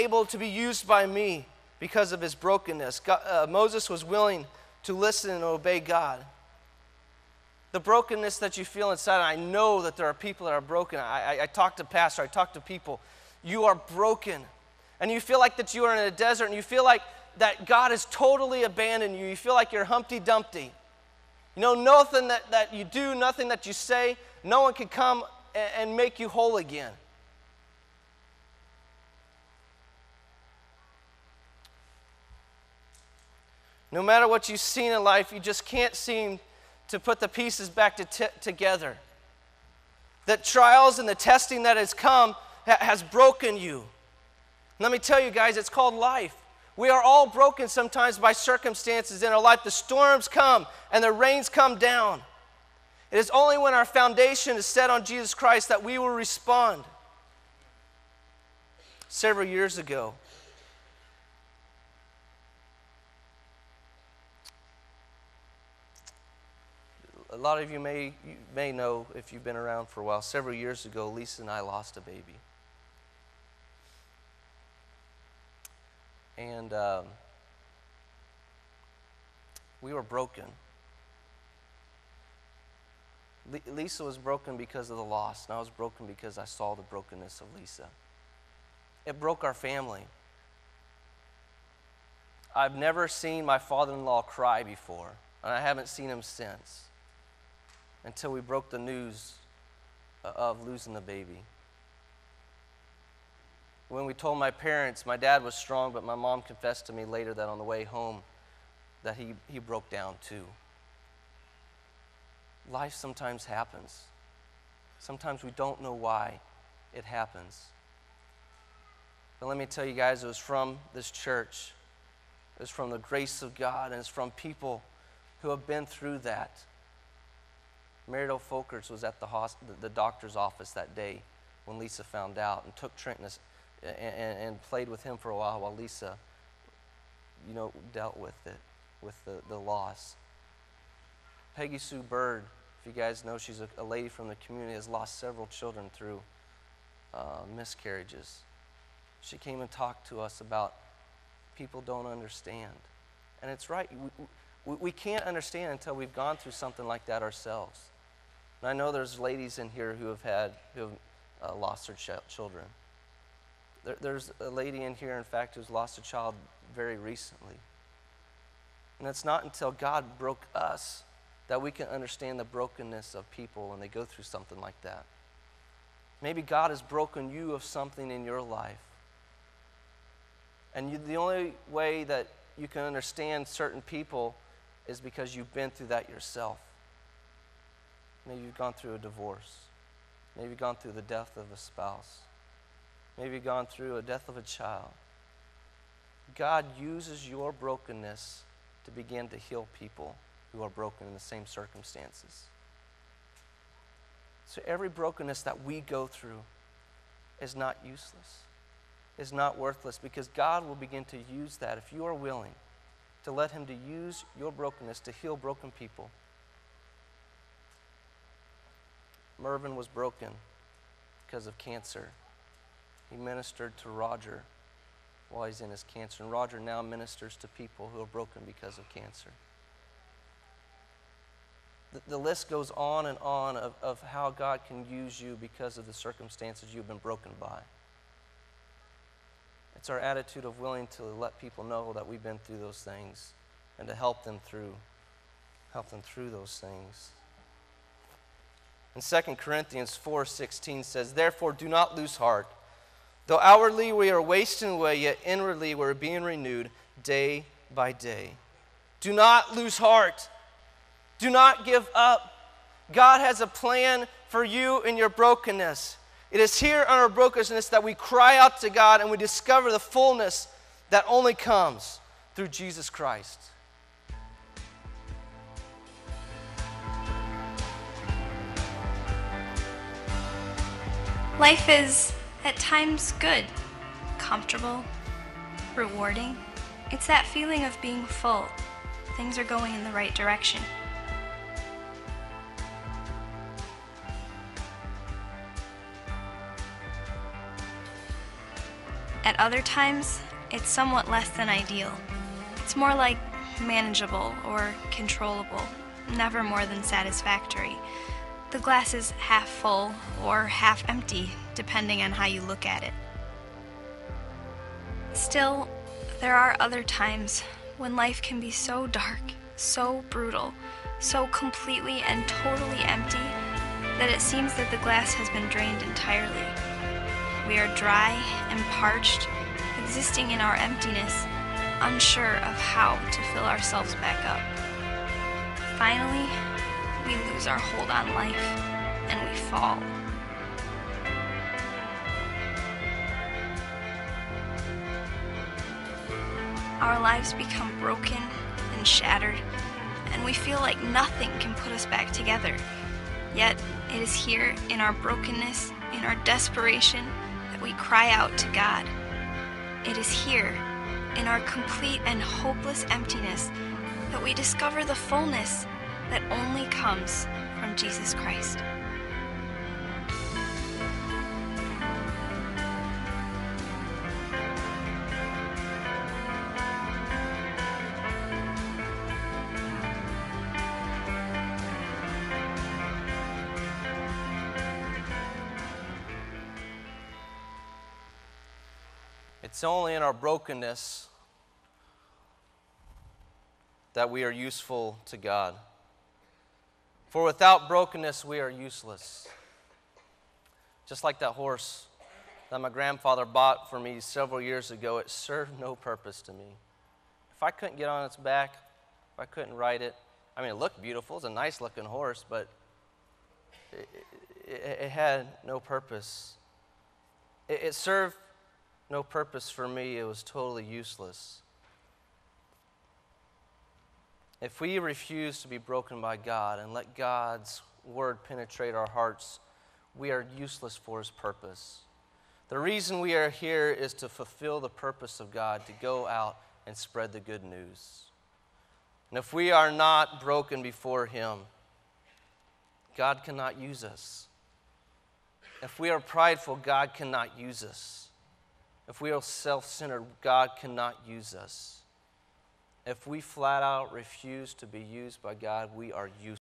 able to be used by me because of his brokenness. Moses was willing to listen and obey God. The brokenness that you feel inside, and I know that there are people that are broken. I talk to pastors, I talk to people. You are broken. And you feel like that you are in a desert, and you feel like that God has totally abandoned you. You feel like you're Humpty Dumpty. You know, nothing that you do, nothing that you say, no one can come and make you whole again. No matter what you've seen in life, you just can't seem to put the pieces back together. The trials and the testing that has come has broken you. Let me tell you guys, it's called life. We are all broken sometimes by circumstances in our life. The storms come and the rains come down. It is only when our foundation is set on Jesus Christ that we will respond. Several years ago, a lot of you may know, if you've been around for a while, several years ago, Lisa and I lost a baby. And we were broken. Lisa was broken because of the loss, and I was broken because I saw the brokenness of Lisa. It broke our family. I've never seen my father-in-law cry before, and I haven't seen him since, until we broke the news of losing the baby. When we told my parents, my dad was strong, but my mom confessed to me later that on the way home that he broke down too. Life sometimes happens. Sometimes we don't know why it happens. But let me tell you guys, it was from this church. It was from the grace of God, and it's from people who have been through that. Meredith Folkers was at the doctor's office that day when Lisa found out, and took Trenton and played with him for a while Lisa, dealt with it, with the loss. Peggy Sue Bird, if you guys know, she's a lady from the community, has lost several children through miscarriages. She came and talked to us about people don't understand. And it's right, we can't understand until we've gone through something like that ourselves. And I know there's ladies in here who have lost their children. There's a lady in here, in fact, who's lost a child very recently. And it's not until God broke us that we can understand the brokenness of people when they go through something like that. Maybe God has broken you of something in your life. And the only way that you can understand certain people is because you've been through that yourself. Maybe you've gone through a divorce. Maybe you've gone through the death of a spouse. Maybe you've gone through a death of a child. God uses your brokenness to begin to heal people who are broken in the same circumstances. So every brokenness that we go through is not useless, is not worthless, because God will begin to use that if you are willing to let him to use your brokenness to heal broken people. Mervyn was broken because of cancer. He ministered to Roger while he's in his cancer, and Roger now ministers to people who are broken because of cancer. The list goes on and on of how God can use you because of the circumstances you've been broken by. It's our attitude of willing to let people know that we've been through those things and to help them through those things. And 2 Corinthians 4:16 says, "Therefore do not lose heart. Though outwardly we are wasting away, yet inwardly we are being renewed day by day." Do not lose heart. Do not give up. God has a plan for you in your brokenness. It is here in our brokenness that we cry out to God and we discover the fullness that only comes through Jesus Christ. Life is, at times, good, comfortable, rewarding. It's that feeling of being full. Things are going in the right direction. At other times, it's somewhat less than ideal. It's more like manageable or controllable, never more than satisfactory. The glass is half full or half empty, depending on how you look at it. Still, there are other times when life can be so dark, so brutal, so completely and totally empty that it seems that the glass has been drained entirely. We are dry and parched, existing in our emptiness, unsure of how to fill ourselves back up. Finally, we lose our hold on life and we fall. Our lives become broken and shattered, and we feel like nothing can put us back together. Yet, it is here in our brokenness, in our desperation, that we cry out to God. It is here, in our complete and hopeless emptiness, that we discover the fullness that only comes from Jesus Christ. It's only in our brokenness that we are useful to God. For without brokenness, we are useless. Just like that horse that my grandfather bought for me several years ago, it served no purpose to me. If I couldn't get on its back, if I couldn't ride it, I mean, it looked beautiful. It's a nice-looking horse, but it had no purpose. It served no purpose for me. It was totally useless. If we refuse to be broken by God and let God's word penetrate our hearts, we are useless for his purpose. The reason we are here is to fulfill the purpose of God, to go out and spread the good news. And if we are not broken before him, God cannot use us. If we are prideful, God cannot use us. If we are self-centered, God cannot use us. If we flat out refuse to be used by God, we are useless.